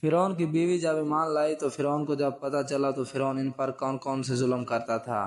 فرعون کی بیوی جب ایمان لائی تو فرعون کو جب پتہ چلا تو فرعون ان پر کون کون سے ظلم کرتا تھا۔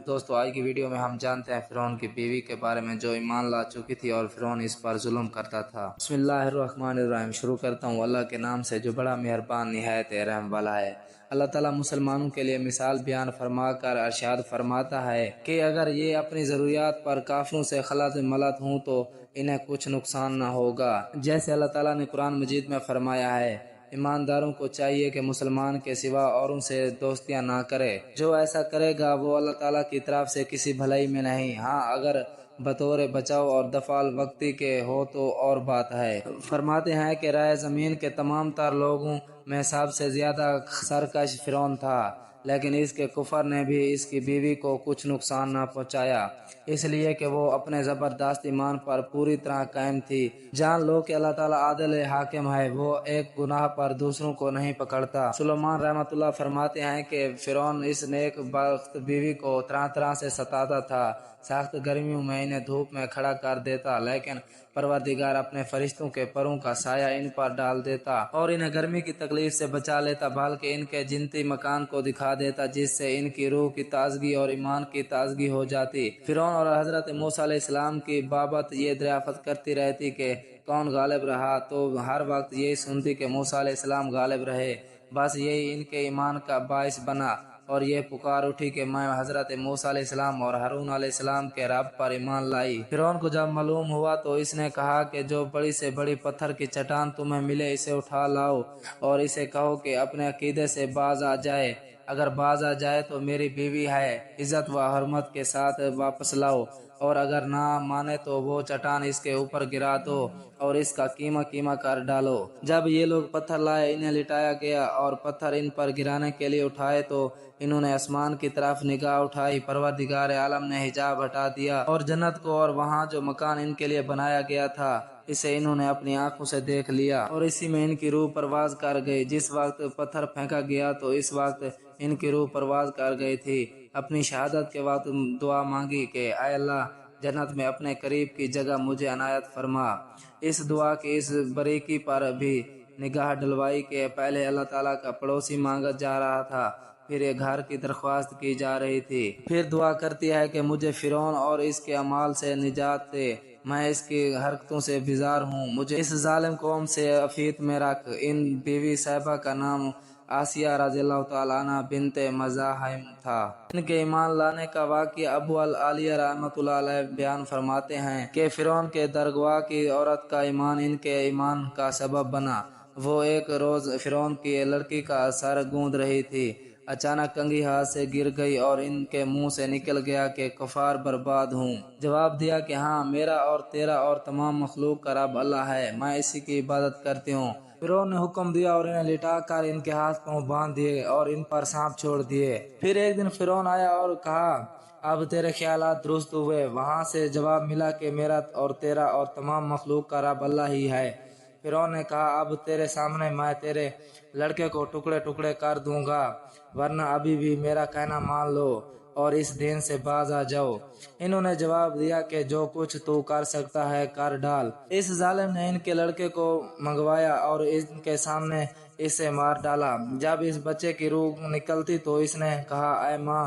دوستو آج کی ویڈیو میں ہم جانتے ہیں فرعون کی بیوی کے بارے میں جو ایمان لا چکی تھی اور فرعون اس پر ظلم کرتا تھا۔ بسم اللہ الرحمن الرحیم، شروع کرتا ہوں اللہ کے نام سے جو بڑا مہربان نہایت رحم والا ہے۔ اللہ تعالیٰ مسلمانوں کے لیے مثال بیان فرما کر ارشاد فرماتا ہے کہ اگر یہ اپنی ضروریات پر کافروں سے خلط ملت ہوں تو انہیں کچھ نقصان نہ ہوگا۔ جیسے اللہ تعالیٰ نے قرآن مجید میں فرمایا ہے، ایمانداروں کو چاہیے کہ مسلمان کے سوا اوروں سے دوستیاں نہ کرے، جو ایسا کرے گا وہ اللہ تعالیٰ کی طرف سے کسی بھلائی میں نہیں، ہاں اگر بطور بچاؤ اور دفاع وقتی کے ہو تو اور بات ہے۔ فرماتے ہیں کہ رائے زمین کے تمام تر لوگوں میں سب سے زیادہ سرکش فرعون تھا، لیکن اس کے کفر نے بھی اس کی بیوی کو کچھ نقصان نہ پہنچایا، اس لیے کہ وہ اپنے زبردست ایمان پر پوری طرح قائم تھی۔ جان لو کہ اللہ تعالیٰ عادل حاکم ہے، وہ ایک گناہ پر دوسروں کو نہیں پکڑتا۔ سلیمان رحمۃ اللہ فرماتے ہیں کہ فرعون اس نیک بخت بیوی کو طرح طرح سے ستاتا تھا، سخت گرمیوں میں انہیں دھوپ میں کھڑا کر دیتا، لیکن پروردگار اپنے فرشتوں کے پروں کا سایہ ان پر ڈال دیتا اور انہیں گرمی کی تکلیف سے بچا لیتا، بلکہ ان کے جنتی مکان کو دکھا دیتا جس سے ان کی روح کی تازگی اور ایمان کی تازگی ہو جاتی۔ فرعون اور حضرت موسیٰ علیہ السلام کی بابت یہ دریافت کرتی رہتی کہ کون غالب رہا، تو ہر وقت یہی سنتی کہ موسیٰ علیہ السلام غالب رہے، بس یہی ان کے ایمان کا باعث بنا اور یہ پکار اٹھی کہ میں حضرت موسیٰ علیہ السلام اور ہارون علیہ السلام کے رب پر ایمان لائی۔ فرعون کو جب معلوم ہوا تو اس نے کہا کہ جو بڑی سے بڑی پتھر کی چٹان تمہیں ملے اسے اٹھا لاؤ اور اسے کہو کہ اپنے عقیدے سے باز آ جائے، اگر باز آ جائے تو میری بیوی ہے، عزت و حرمت کے ساتھ واپس لاؤ، اور اگر نہ مانے تو وہ چٹان اس کے اوپر گرا دو اور اس کا قیمہ قیمہ کر ڈالو۔ جب یہ لوگ پتھر لائے انہیں لٹایا گیا اور پتھر ان پر گرانے کے لیے اٹھائے تو انہوں نے آسمان کی طرف نگاہ اٹھائی، پروردگار عالم نے حجاب ہٹا دیا اور جنت کو اور وہاں جو مکان ان کے لیے بنایا گیا تھا اسے انہوں نے اپنی آنکھوں سے دیکھ لیا اور اسی میں ان کی روح پرواز کر گئی۔ جس وقت پتھر پھینکا گیا تو اس وقت ان کی روح پرواز کر گئی تھی۔ اپنی شہادت کے وقت دعا مانگی کہ اے اللہ جنت میں اپنے قریب کی جگہ مجھے عنایت فرما۔ اس دعا کی اس باریکی پر بھی نگاہ ڈلوائی کہ پہلے اللہ تعالیٰ کا پڑوسی مانگا جا رہا تھا، پھر یہ گھر کی درخواست کی جا رہی تھی، پھر دعا کرتی ہے کہ مجھے فرعون اور اس کے اعمال سے نجات دے، میں اس کی حرکتوں سے بیزار ہوں، مجھے اس ظالم قوم سے عفیت میں رکھ۔ ان بیوی صاحبہ کا نام آسیہ رضی اللہ تعالیٰ عنہ بنت مزاحم تھا۔ ان کے ایمان لانے کا واقعہ ابو العالیہ رحمۃ اللہ علیہ بیان فرماتے ہیں کہ فرعون کے درگوا کی عورت کا ایمان ان کے ایمان کا سبب بنا۔ وہ ایک روز فرعون کی لڑکی کا سر گوندھ رہی تھی، اچانک کنگھی ہاتھ سے گر گئی اور ان کے منہ سے نکل گیا کہ کفار برباد ہوں۔ جواب دیا کہ ہاں، میرا اور تیرا اور تمام مخلوق کا رب اللہ ہے، میں اسی کی عبادت کرتی ہوں۔ فرعون نے حکم دیا اور انہیں لٹا کر ان کے ہاتھ پاؤں باندھ دیے اور ان پر سانپ چھوڑ دیے۔ پھر ایک دن فرعون آیا اور کہا اب تیرے خیالات درست ہوئے؟ وہاں سے جواب ملا کہ میرا اور تیرا اور تمام مخلوق کا رب اللہ ہی ہے۔ فرعون نے کہا اب تیرے سامنے میں تیرے لڑکے کو ٹکڑے ٹکڑے کر دوں گا، ورنہ ابھی بھی میرا کہنا مان لو اور اس دین سے باز آ جاؤ۔ انہوں نے جواب دیا کہ جو کچھ تو کر سکتا ہے کر ڈال۔ اس ظالم نے ان کے لڑکے کو منگوایا اور ان کے سامنے اسے مار ڈالا۔ جب اس بچے کی روح نکلتی تو اس نے کہا اے ماں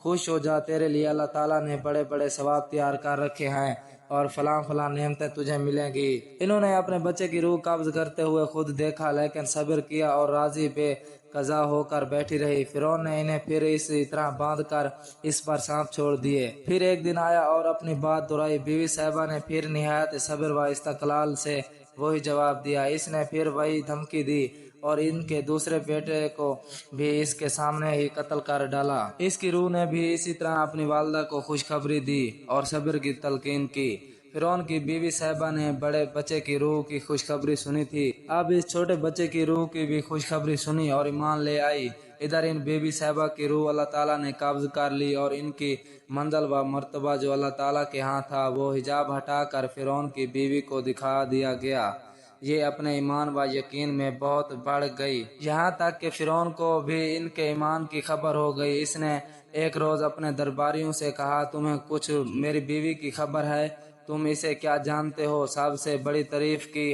خوش ہو جا، تیرے لیے اللہ تعالیٰ نے بڑے بڑے ثواب تیار کر رکھے ہیں اور فلاں فلاں نعمتیں تجھے ملیں گی۔ انہوں نے اپنے بچے کی روح قبض کرتے ہوئے خود دیکھا، لیکن صبر کیا اور راضی بے قضا ہو کر بیٹھی رہی۔ فرعون نے انہیں پھر اسی طرح باندھ کر اس پر سانپ چھوڑ دیے۔ پھر ایک دن آیا اور اپنی بات دہرائی، بیوی صاحبہ نے پھر نہایت صبر و استقلال سے وہی جواب دیا۔ اس نے پھر وہی دھمکی دی اور ان کے دوسرے بیٹے کو بھی اس کے سامنے ہی قتل کر ڈالا۔ اس کی روح نے بھی اسی طرح اپنی والدہ کو خوشخبری دی اور صبر کی تلقین کی۔ فرعون کی بیوی صاحبہ نے بڑے بچے کی روح کی خوشخبری سنی تھی، اب اس چھوٹے بچے کی روح کی بھی خوشخبری سنی اور ایمان لے آئی۔ ادھر ان بیوی صاحبہ کی روح اللہ تعالیٰ نے قبض کر لی اور ان کی منزل و مرتبہ جو اللہ تعالیٰ کے ہاں تھا وہ حجاب ہٹا کر فرعون کی بیوی کو دکھا دیا گیا۔ یہ اپنے ایمان و یقین میں بہت بڑھ گئی، یہاں تک کہ فرعون کو بھی ان کے ایمان کی خبر ہو گئی۔ اس نے ایک روز اپنے درباریوں سے کہا تمہیں کچھ میری بیوی کی خبر ہے؟ تم اسے کیا جانتے ہو؟ سب سے بڑی تعریف کی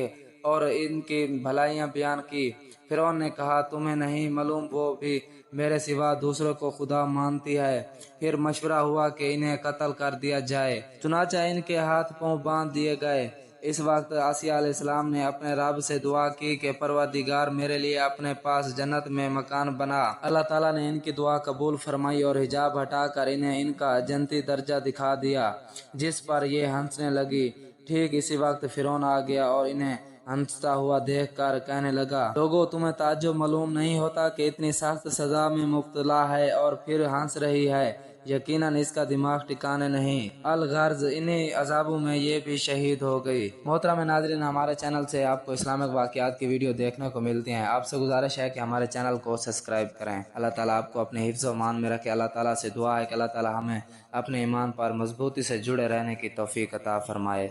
اور ان کی بھلائیاں بیان کی۔ فرعون نے کہا تمہیں نہیں معلوم وہ بھی میرے سوا دوسروں کو خدا مانتی ہے۔ پھر مشورہ ہوا کہ انہیں قتل کر دیا جائے، چنانچہ ان کے ہاتھ پاؤں باندھ دیے گئے۔ اس وقت آسیہ علیہ السلام نے اپنے رب سے دعا کی کہ پروردگار میرے لیے اپنے پاس جنت میں مکان بنا۔ اللہ تعالیٰ نے ان کی دعا قبول فرمائی اور حجاب ہٹا کر انہیں ان کا جنتی درجہ دکھا دیا، جس پر یہ ہنسنے لگی۔ ٹھیک اسی وقت فرعون آ گیا اور انہیں ہنستا ہوا دیکھ کر کہنے لگا، لوگو تمہیں تعجب معلوم نہیں ہوتا کہ اتنی سخت سزا میں مبتلا ہے اور پھر ہنس رہی ہے؟ یقیناً اس کا دماغ ٹھکانے نہیں۔ الغرض انہی عذابوں میں یہ بھی شہید ہو گئی۔ محترم ناظرین، ہمارے چینل سے آپ کو اسلامک واقعات کی ویڈیو دیکھنے کو ملتی ہیں۔ آپ سے گزارش ہے کہ ہمارے چینل کو سبسکرائب کریں۔ اللہ تعالیٰ آپ کو اپنے حفظ و امان میں رکھے۔ اللہ تعالیٰ سے دعا ہے کہ اللہ تعالیٰ ہمیں اپنے ایمان پر مضبوطی سے جڑے رہنے کی توفیق عطا فرمائے۔